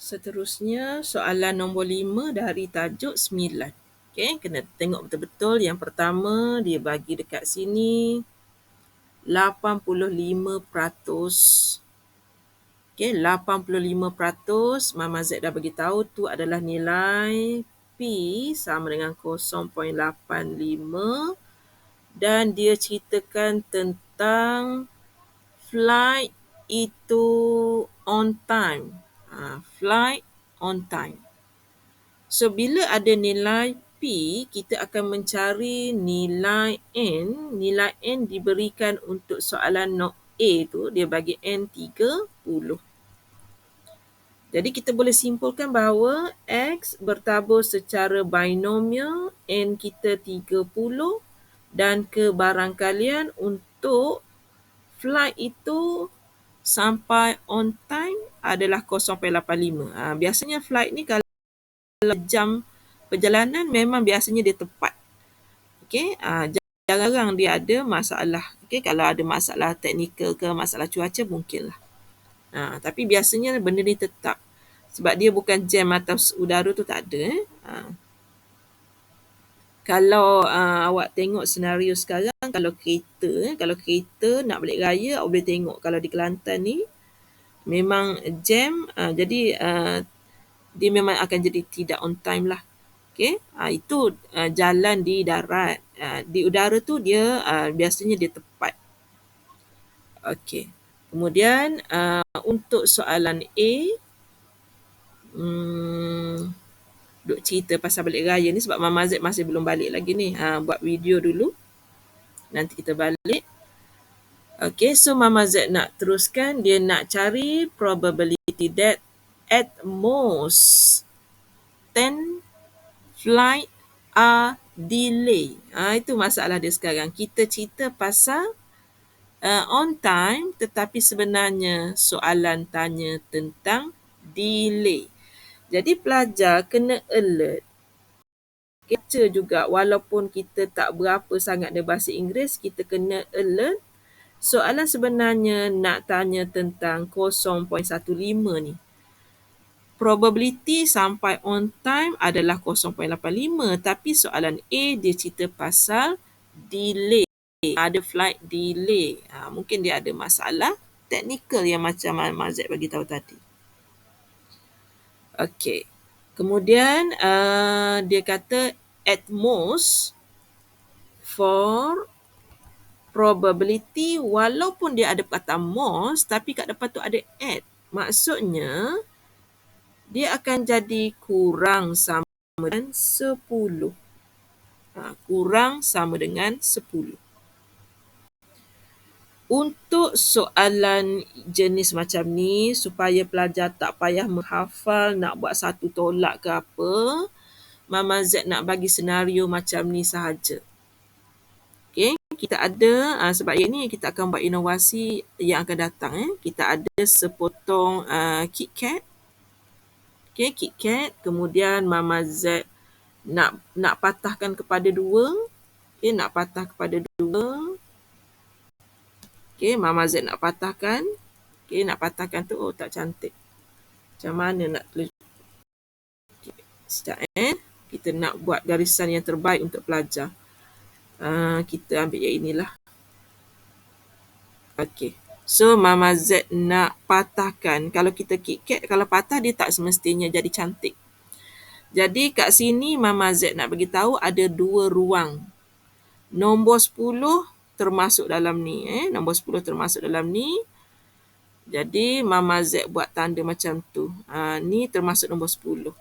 Seterusnya, soalan nombor 5 dari tajuk 9. Okey, kena tengok betul-betul. Yang pertama, dia bagi dekat sini 85%. Okey, 85%. Mama Z dah bagi tahu tu adalah nilai P sama dengan 0.85 dan dia ceritakan tentang flight itu on time. Flight on time. So, bila ada nilai P, kita akan mencari nilai N. Nilai N diberikan untuk soalan note A tu, dia bagi N 30. Jadi, kita boleh simpulkan bahawa X bertabur secara binomial, N kita 30 dan kebarangkalian untuk flight itu sampai on time adalah 0.85. Biasanya flight ni kalau jam perjalanan memang biasanya dia tepat. Okey, jarang dia ada masalah. Okey, kalau ada masalah teknikal ke masalah cuaca mungkinlah. Tapi biasanya benda ni tetap. Sebab dia bukan jam atas udara tu tak ada. Kalau awak tengok senario sekarang, kalau kereta nak balik raya, awak boleh tengok kalau di Kelantan ni memang jam, jadi dia memang akan jadi tidak on time lah. Okay? Itu jalan di darat. Di udara tu dia biasanya dia tepat. Okay. Kemudian untuk soalan A, duk cerita pasal balik raya ni sebab Mama Z masih belum balik lagi ni. Buat video dulu. Nanti kita balik. Okay, so Mama Z nak teruskan. Dia nak cari probability that at most 10 flight are delay. Itu masalah dia sekarang. Kita cerita pasal on time, tetapi sebenarnya soalan tanya tentang delay. Jadi pelajar kena alert. Baca juga walaupun kita tak berapa sangat ada bahasa Inggeris, kita kena alert. Soalan sebenarnya nak tanya tentang 0.15 ni. Probability sampai on time adalah 0.85, tapi soalan A dia cerita pasal delay. Ada flight delay. Mungkin dia ada masalah teknikal yang macam Mazet bagi tahu tadi. Okey. Kemudian dia kata at most for probability, walaupun dia ada perkataan most, tapi kat depan tu ada at. Maksudnya dia akan jadi kurang sama dengan 10. Kurang sama dengan 10. Untuk soalan jenis macam ni, supaya pelajar tak payah menghafal, nak buat satu tolak ke apa, Mama Z nak bagi senario macam ni sahaja. Okay, kita ada, sebab yang ni kita akan buat inovasi yang akan datang. Kita ada sepotong KitKat. Okay, KitKat. Kemudian Mama Z nak patahkan kepada 2. Okay, nak patah kepada 2. Okay, Mama Z nak patahkan. Okay, nak patahkan tu, tak cantik. Macam mana nak tulis? Okay, sekejap kita nak buat garisan yang terbaik untuk pelajar. Kita ambil yang inilah. Okay. So, Mama Z nak patahkan. Kalau kita KitKat, kalau patah dia tak semestinya jadi cantik. Jadi, kat sini Mama Z nak bagi tahu ada 2 ruang. Nombor 10 termasuk dalam ni. Nombor 10 termasuk dalam ni. Jadi, Mama Z buat tanda macam tu. Ni termasuk nombor 10.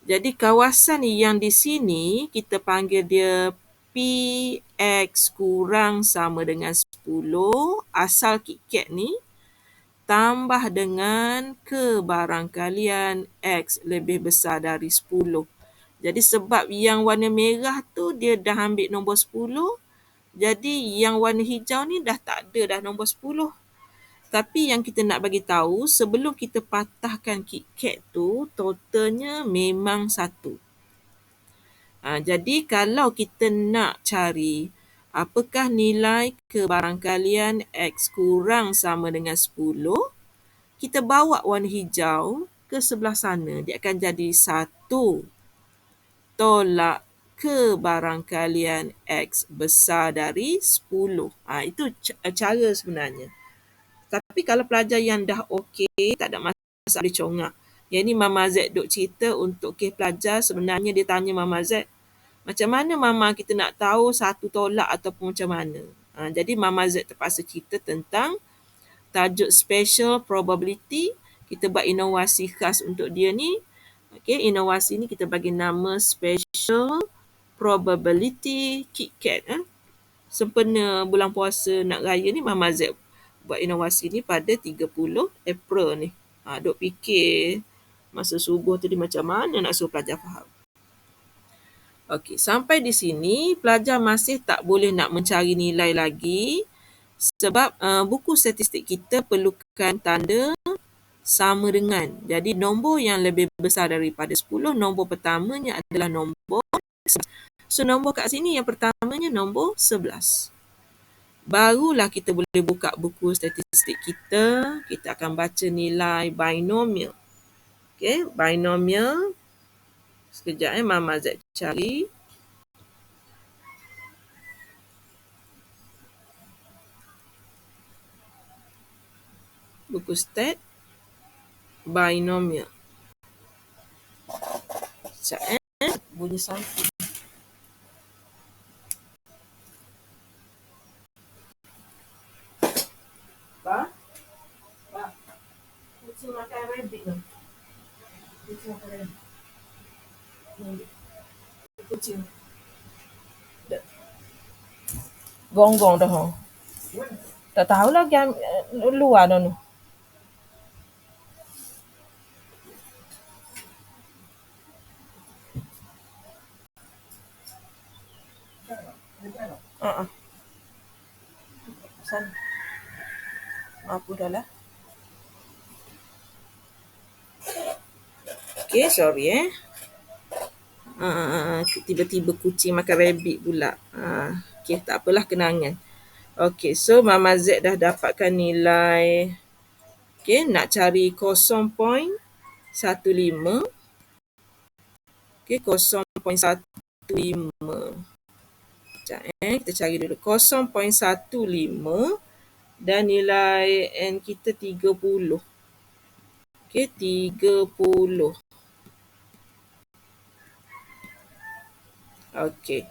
Jadi, kawasan yang di sini, kita panggil dia PX kurang sama dengan 10. Asal KitKat ni, tambah dengan kebarangkalian X lebih besar dari 10. Jadi, sebab yang warna merah tu, dia dah ambil nombor 10. Jadi, yang warna hijau ni dah tak ada dah nombor 10. Tapi yang kita nak bagi tahu, sebelum kita patahkan KitKat tu, totalnya memang 1. Jadi kalau kita nak cari apakah nilai kebarangkalian X kurang sama dengan 10, kita bawa warna hijau ke sebelah sana, dia akan jadi 1 tolak kebarangkalian X besar dari 10. Itu cara sebenarnya. Tapi kalau pelajar yang dah okey, tak ada masalah boleh congak. Yang ni Mama Z duk cerita untuk kes pelajar, sebenarnya dia tanya Mama Z, macam mana Mama kita nak tahu 1 tolak ataupun macam mana? Jadi Mama Z terpaksa cerita tentang tajuk special probability. Kita buat inovasi khas untuk dia ni. Okay, inovasi ni kita bagi nama special probability KitKat. Sempena bulan puasa nak raya ni, Mama Z buat inovasi ni pada 30 April ni. Duk fikir masa subuh tadi macam mana nak suruh pelajar faham. Okey, sampai di sini pelajar masih tak boleh nak mencari nilai lagi sebab buku statistik kita perlukan tanda sama dengan. Jadi nombor yang lebih besar daripada 10, nombor pertamanya adalah nombor 11. So nombor kat sini yang pertamanya nombor 11. Barulah kita boleh buka buku statistik kita. Kita akan baca nilai binomial. Okay, binomial. Sekejap Mama Z cari. Buku stat binomial. Sekejap bunyi something. Ba? Kucing makan rabbit tu. Kucing makan rabbit. Kucing. Gonggong dah. Tak tahulah luar dah tu. Sana. Apa dah lah. Okay, sorry tiba-tiba kucing makan rabbit pula. Okay, tak apalah, kenangan. Okay, so Mama Z dah dapatkan nilai. Okay, nak cari 0.15. Okay, 0.15. Sekejap kita cari dulu. 0.15 dan nilai N kita 30. Okay, 30. Okay.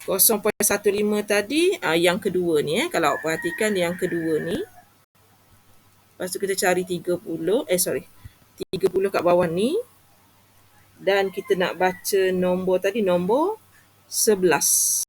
0.15 tadi, yang kedua ni kalau awak perhatikan yang kedua ni. Lepas tu kita cari 30 kat bawah ni. Dan kita nak baca nombor tadi, nombor 11.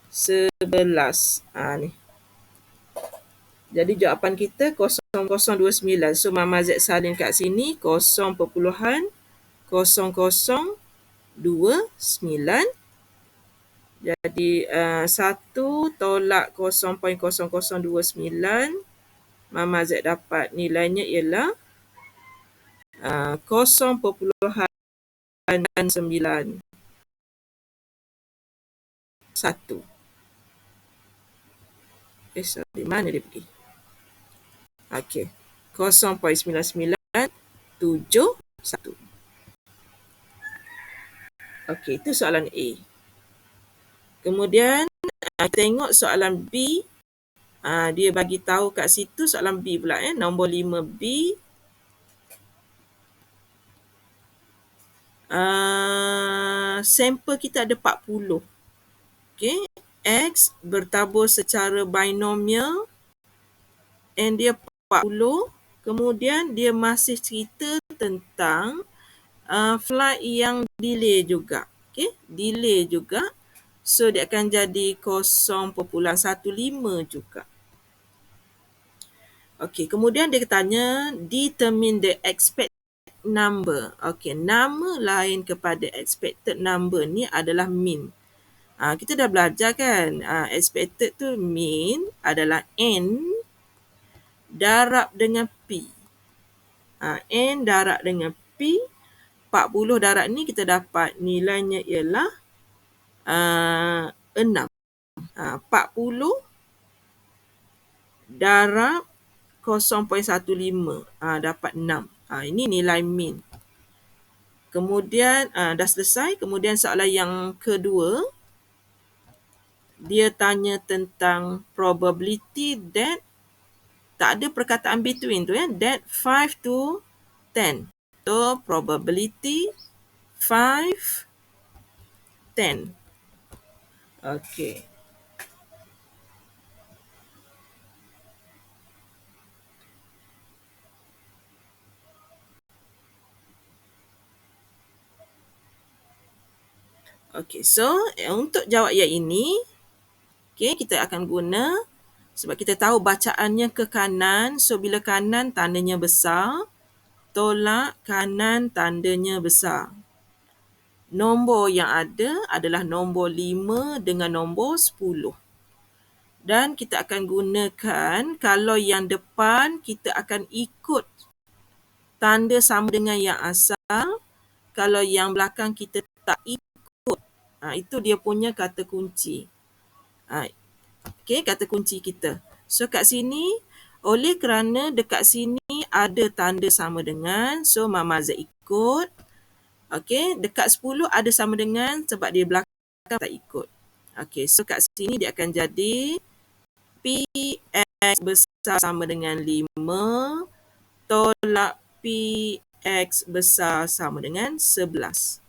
11. Ni. Jadi jawapan kita 0029. So Mama Z salin kat sini 0.0029. Jadi 1 tolak 0.0029. Mama Z dapat nilainya ialah 0.91. Sorry, mana dia pergi? Okey. 0.9971. Okey, itu soalan A. Kemudian tengok soalan B. Dia bagi tahu kat situ soalan B pula nombor 5B. Sampel kita ada 40. Okey, X bertabur secara binomial and dia 40. Kemudian dia masih cerita tentang flight yang delay juga. Okey, delay juga. So dia akan jadi 0.15 juga. Okey, kemudian dia tanya determine the expected number. Okey, nama lain kepada expected number ni adalah mean. Kita dah belajar kan, expected tu mean adalah N darab dengan P. N darab dengan P. 40 darab ni kita dapat nilainya ialah 6. 40 darab 0.15 dapat 6. Ini nilai min. Kemudian dah selesai. Kemudian soalan yang kedua, dia tanya tentang probability that, tak ada perkataan between tu ya, that 5 to 10. So probability 5, 10. Okay. Okay, so untuk jawab yang ini, okay, kita akan guna, sebab kita tahu bacaannya ke kanan, so bila kanan tandanya besar, tolak kanan tandanya besar. Nombor yang ada adalah nombor 5 dengan nombor 10. Dan kita akan gunakan, kalau yang depan kita akan ikut tanda sama dengan yang asal, kalau yang belakang kita tak ikut. Itu dia punya kata kunci. Okay, kata kunci kita. So kat sini, oleh kerana dekat sini ada tanda sama dengan, so Mama Z ikut. Okay, dekat 10 ada sama dengan sebab dia belakang tak ikut. Okay, so kat sini dia akan jadi PX besar sama dengan 5 tolak PX besar sama dengan 11.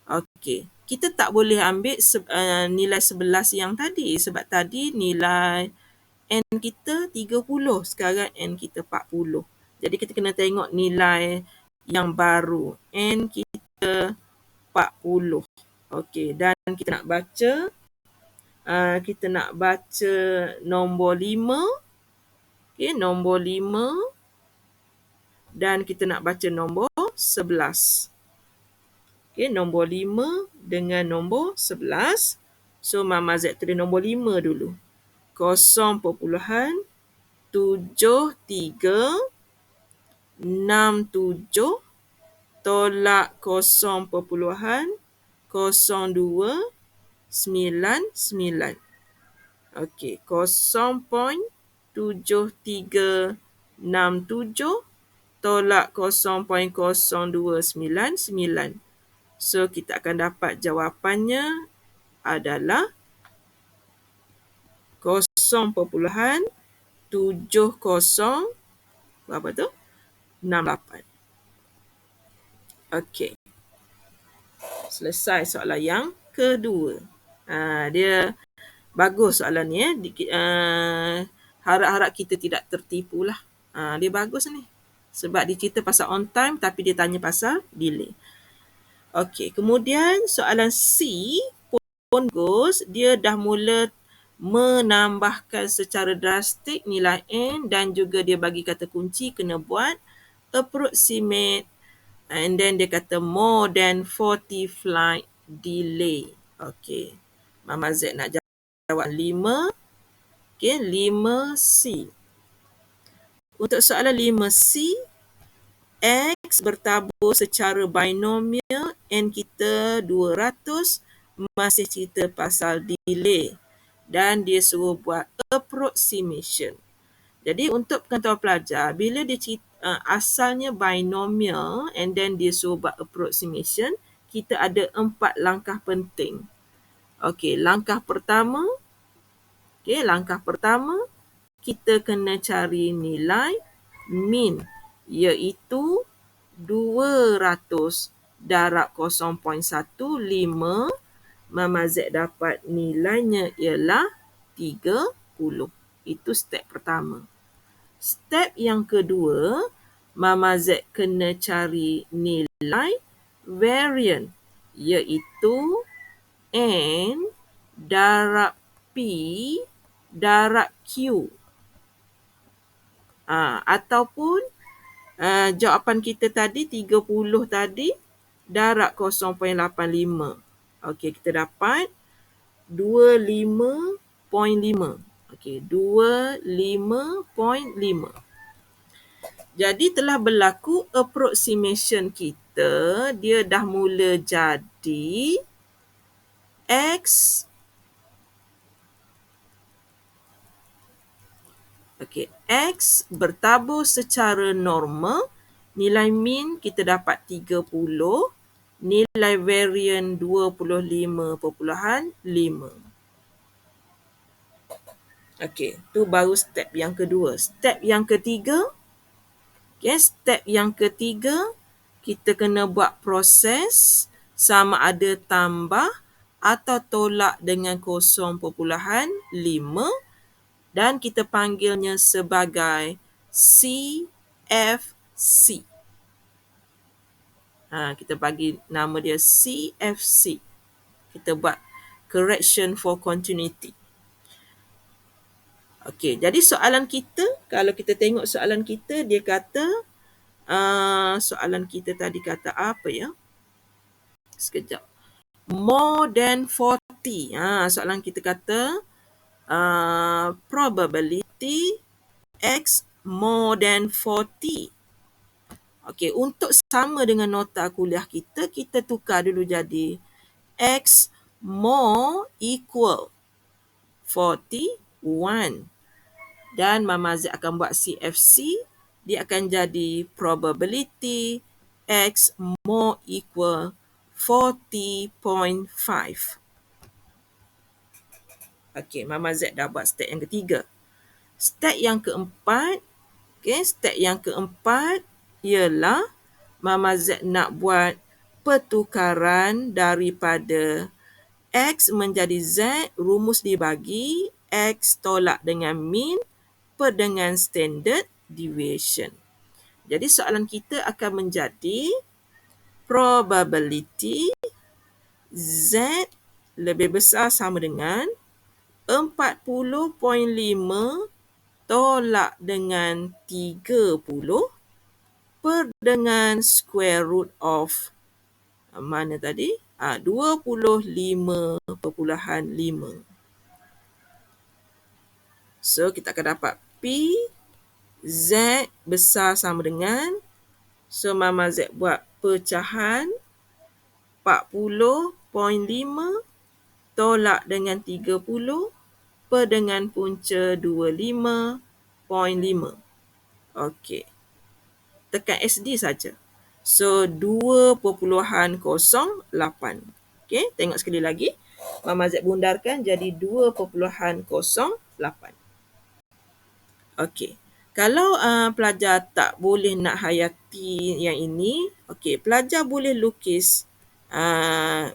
Okey, kita tak boleh ambil nilai 11 yang tadi sebab tadi nilai N kita 30, sekarang N kita 40. Jadi kita kena tengok nilai yang baru. N kita 40. Okey, dan kita nak baca nombor 5. Okey, nombor 5 dan kita nak baca nombor 11. Okay, nombor 5 dengan nombor 11. So, Mama Z tulis nombor 5 dulu. 0.7367 tolak 0.0299. Okey, 0.7367 tolak 0.0299. So, kita akan dapat jawapannya adalah 0.70 berapa tu? 68. Okey. Selesai soalan yang kedua. Dia bagus soalan ni. Harap-harap kita tidak tertipu lah. Dia bagus ni. Sebab dia cerita pasal on time tapi dia tanya pasal delay. Okey, kemudian soalan C pun bagus. Dia dah mula menambahkan secara drastik nilai N dan juga dia bagi kata kunci kena buat approximate and then dia kata more than 40 flight delay. Okey, Mama Z nak jawab 5. Okey, 5C. Untuk soalan 5C, X bertabur secara binomial, N kita 200, masih cerita pasal delay dan dia suruh buat approximation. Jadi untuk pengetahuan pelajar, bila dia cerita, asalnya binomial and then dia suruh buat approximation, kita ada 4 langkah penting. Okey, langkah pertama, kita kena cari nilai min, iaitu 200 darab 0.15. Mama Z dapat nilainya ialah 30. Itu step pertama. Step yang kedua, Mama Z kena cari nilai variant, iaitu N darab P darab Q. Ataupun jawapan kita tadi 30 tadi darab 0.85. Okey, kita dapat 25.5. Okey, 25.5. Jadi telah berlaku approximation kita, dia dah mula jadi X. Okey, X bertabur secara normal Nilai min kita dapat 30. Nilai varian 25.5. Okey, tu baru step yang kedua. Step yang ketiga, kita kena buat proses sama ada tambah atau tolak dengan 0.5 dan kita panggilnya sebagai CFC. Kita bagi nama dia CFC. Kita buat correction for continuity. Okey, jadi soalan kita, kalau kita tengok soalan kita, dia kata, soalan kita tadi kata apa ya? Sekejap. More than 40. Soalan kita kata, probability X more than 40. Okey, untuk sama dengan nota kuliah kita, kita tukar dulu jadi X more equal 41. Dan Mama Z akan buat CFC, dia akan jadi probability X more equal 40.5. Okey, Mama Z dah buat step yang ketiga. Step yang keempat, ialah Mama Z nak buat pertukaran daripada X menjadi Z, rumus dibagi, X tolak dengan min per dengan standard deviation. Jadi soalan kita akan menjadi probability Z lebih besar sama dengan 40.5 tolak dengan 30 per dengan square root of mana tadi? 25.5. So, kita akan dapat P Z besar sama dengan, so Mama Z buat pecahan 40.5 tolak dengan 30 per dengan punca 25.5. Okey. Tekan SD saja. So, 2.08. Okey, tengok sekali lagi. Mama Z bundarkan jadi 2.08. Okey. Kalau pelajar tak boleh nak hayati yang ini, okey, pelajar boleh lukis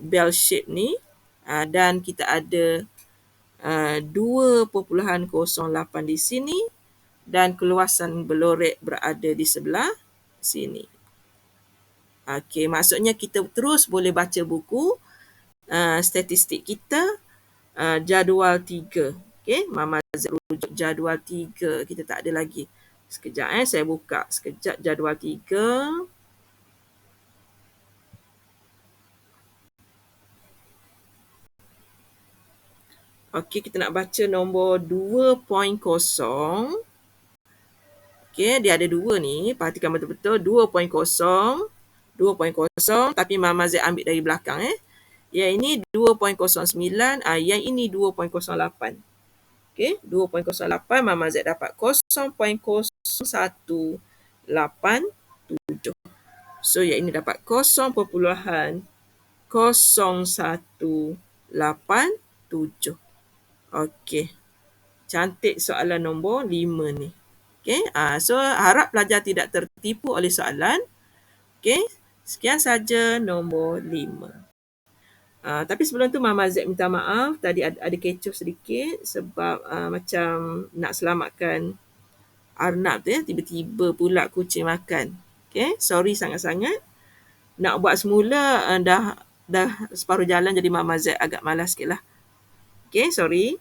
bell shape ni dan kita ada 2.08 di sini dan keluasan belorek berada di sebelah sini. Okey, maksudnya kita terus boleh baca buku statistik kita, jadual 3. Okey, Mama Z rujuk jadual 3. Kita tak ada lagi. Sekejap saya buka sekejap jadual 3. Okey, kita nak baca nombor 2.0. Okey, dia ada dua ni. Perhatikan betul-betul 2.0. 2.0 tapi Mama Z ambil dari belakang. Yang ini 2.09, yang ini 2.08. Okey, 2.08 Mama Z dapat 0.0187. So, yang ini dapat 0.0187. Okey. Cantik soalan nombor 5 ni. Okey, so harap pelajar tidak tertipu oleh soalan. Okey, sekian saja nombor 5. Tapi sebelum tu Mama Z minta maaf, tadi ada kecoh sedikit sebab macam nak selamatkan Arnab tu ya, tiba-tiba pula kucing makan. Okay, sorry sangat-sangat. Nak buat semula dah separuh jalan jadi Mama Z agak malas sikit lah. Okay, sorry.